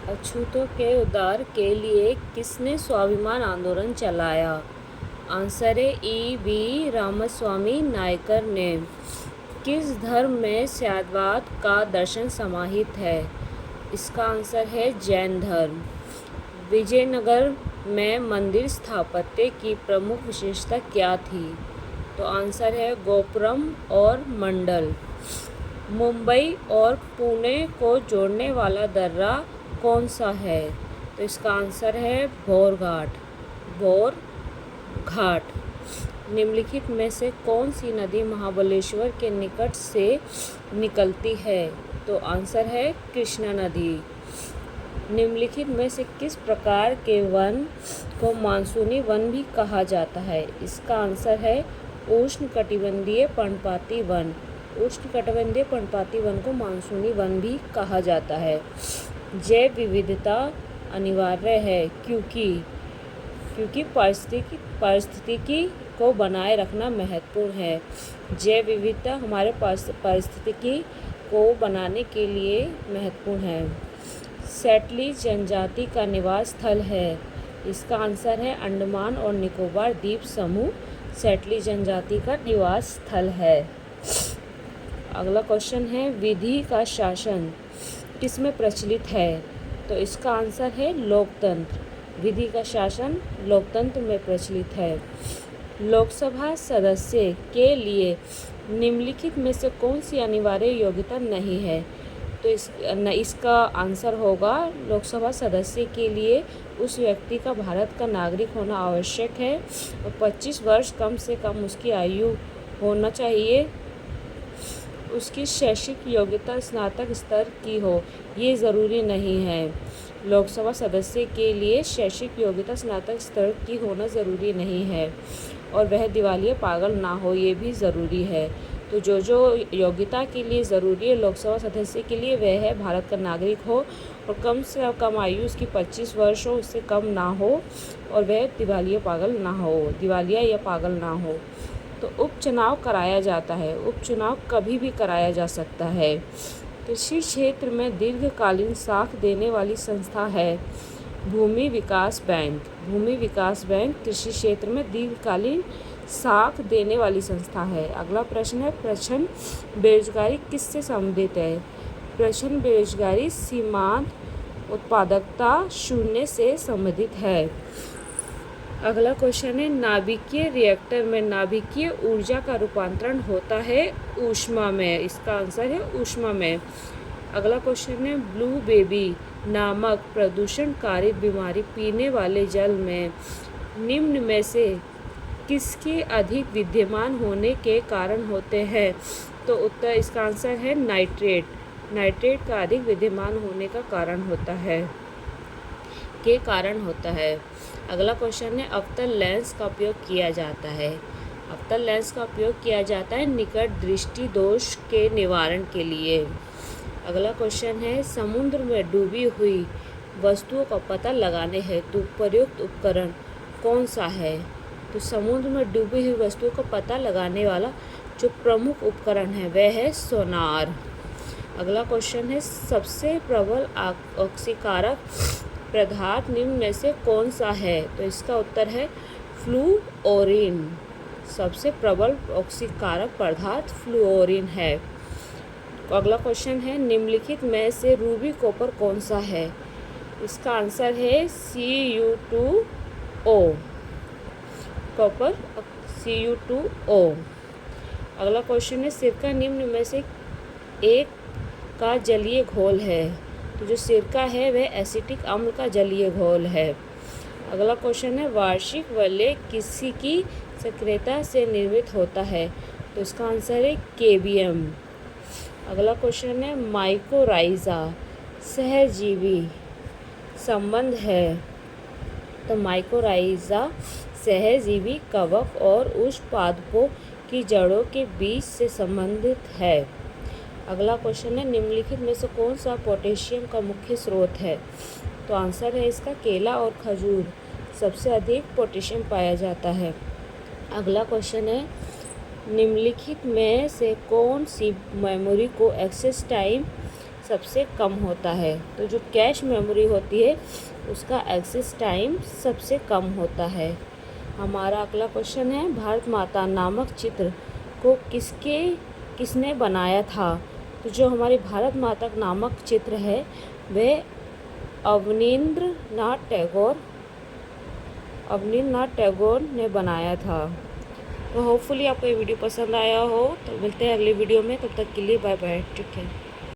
अछूतों के उद्धार के लिए किसने स्वाभिमान आंदोलन चलाया? आंसर है ई.वी. रामास्वामी नायकर ने। किस धर्म में सत्यवाद का दर्शन समाहित है? इसका आंसर है जैन धर्म। विजयनगर में मंदिर स्थापत्य की प्रमुख विशेषता क्या थी? तो आंसर है गोपुरम और मंडल। मुंबई और पुणे को जोड़ने वाला दर्रा कौन सा है? तो इसका आंसर है भोर घाट। निम्नलिखित में से कौन सी नदी महाबलेश्वर के निकट से निकलती है? तो आंसर है कृष्णा नदी। निम्नलिखित में से किस प्रकार के वन को मानसूनी वन भी कहा जाता है? इसका आंसर है उष्णकटिबंधीय पर्णपाती वन। उष्णकटिबंधीय पर्णपाती वन को मानसूनी वन भी कहा जाता है। जैव विविधता अनिवार्य है क्योंकि पारिस्थितिकी को बनाए रखना महत्वपूर्ण है। जैव विविधता हमारे पारिस्थितिकी को बनाने के लिए महत्वपूर्ण है। सेटली जनजाति का निवास स्थल है। इसका आंसर है अंडमान और निकोबार द्वीप समूह सेटली जनजाति का निवास स्थल है। अगला क्वेश्चन है विधि का शासन किसमें प्रचलित है? तो इसका आंसर है लोकतंत्र। विधि का शासन लोकतंत्र में प्रचलित है। लोकसभा सदस्य के लिए निम्नलिखित में से कौन सी अनिवार्य योग्यता नहीं है? तो इसका आंसर होगा लोकसभा सदस्य के लिए उस व्यक्ति का भारत का नागरिक होना आवश्यक है और 25 वर्ष कम से कम उसकी आयु होना चाहिए। उसकी शैक्षिक योग्यता स्नातक स्तर की हो, ये ज़रूरी नहीं है। लोकसभा सदस्य के लिए शैक्षिक योग्यता स्नातक स्तर की होना ज़रूरी नहीं है और वह दिवालिया पागल ना हो, ये भी ज़रूरी है। तो जो योग्यता के लिए ज़रूरी है लोकसभा सदस्य के लिए वह है भारत का नागरिक हो और कम से कम आयु उसकी 25 वर्ष हो, उससे कम ना हो और वह दिवालिया या पागल ना हो। तो उपचुनाव कराया जाता है। उपचुनाव कभी भी कराया जा सकता है। कृषि क्षेत्र में दीर्घकालीन साख देने वाली संस्था है भूमि विकास बैंक। भूमि विकास बैंक कृषि क्षेत्र में दीर्घकालीन साख देने वाली संस्था है। अगला प्रश्न है प्रच्छन्न बेरोजगारी किससे संबंधित है? प्रच्छन्न बेरोजगारी सीमांत उत्पादकता शून्य से संबंधित है। अगला क्वेश्चन है नाभिकीय रिएक्टर में नाभिकीय ऊर्जा का रूपांतरण होता है ऊष्मा में। इसका आंसर है ऊष्मा में। अगला क्वेश्चन है ब्लू बेबी नामक प्रदूषणकारी बीमारी पीने वाले जल में निम्न में से किसके अधिक विद्यमान होने के कारण होते हैं? तो उत्तर इसका आंसर है नाइट्रेट का अधिक विद्यमान होने का कारण होता है। अगला क्वेश्चन है अवतल लेंस का उपयोग किया जाता है। अवतल लेंस का उपयोग किया जाता है निकट दृष्टि दोष के निवारण के लिए। अगला क्वेश्चन है समुद्र में डूबी हुई वस्तुओं का पता लगाने हेतु प्रयुक्त उपकरण कौन सा है? तो समुद्र में डूबी हुई वस्तुओं का पता लगाने वाला जो प्रमुख उपकरण है वह है सोनार। अगला क्वेश्चन है सबसे प्रबल ऑक्सीकारक पदार्थ निम्न में से कौन सा है? तो इसका उत्तर है फ्लूओरीन। सबसे प्रबल ऑक्सीकारक पदार्थ फ्लूओरीन है। अगला क्वेश्चन है निम्नलिखित में से रूबी कॉपर कौन सा है? इसका आंसर है Cu2O। Copper Cu2O। अगला क्वेश्चन है सिरका निम्न में से एक का जलीय घोल है। तो जो सिरका है वह एसिटिक अम्ल का जलीय घोल है। अगला क्वेश्चन है वार्षिक वलय किसकी सक्रियता से निर्मित होता है? तो इसका आंसर है केबियम। अगला क्वेश्चन है माइकोराइजा सहजीवी संबंध है। तो माइकोराइजा सहजीवी कवक और उष्णपादपों की जड़ों के बीच से संबंधित है। अगला क्वेश्चन है निम्नलिखित में से कौन सा पोटेशियम का मुख्य स्रोत है? तो आंसर है इसका केला और खजूर सबसे अधिक पोटेशियम पाया जाता है। अगला क्वेश्चन है निम्नलिखित में से कौन सी मेमोरी को एक्सेस टाइम सबसे कम होता है। तो जो कैश मेमोरी होती है उसका एक्सेस टाइम सबसे कम होता है। हमारा अगला क्वेश्चन है, भारत माता नामक चित्र को किसने बनाया था? तो जो हमारी भारत माता नामक चित्र है वह अवनींद्रनाथ टैगोर ने बनाया था। तो होपफुली आपको ये वीडियो पसंद आया हो। तो मिलते हैं अगली वीडियो में, तब तक के लिए बाय बाय, टेक केयर।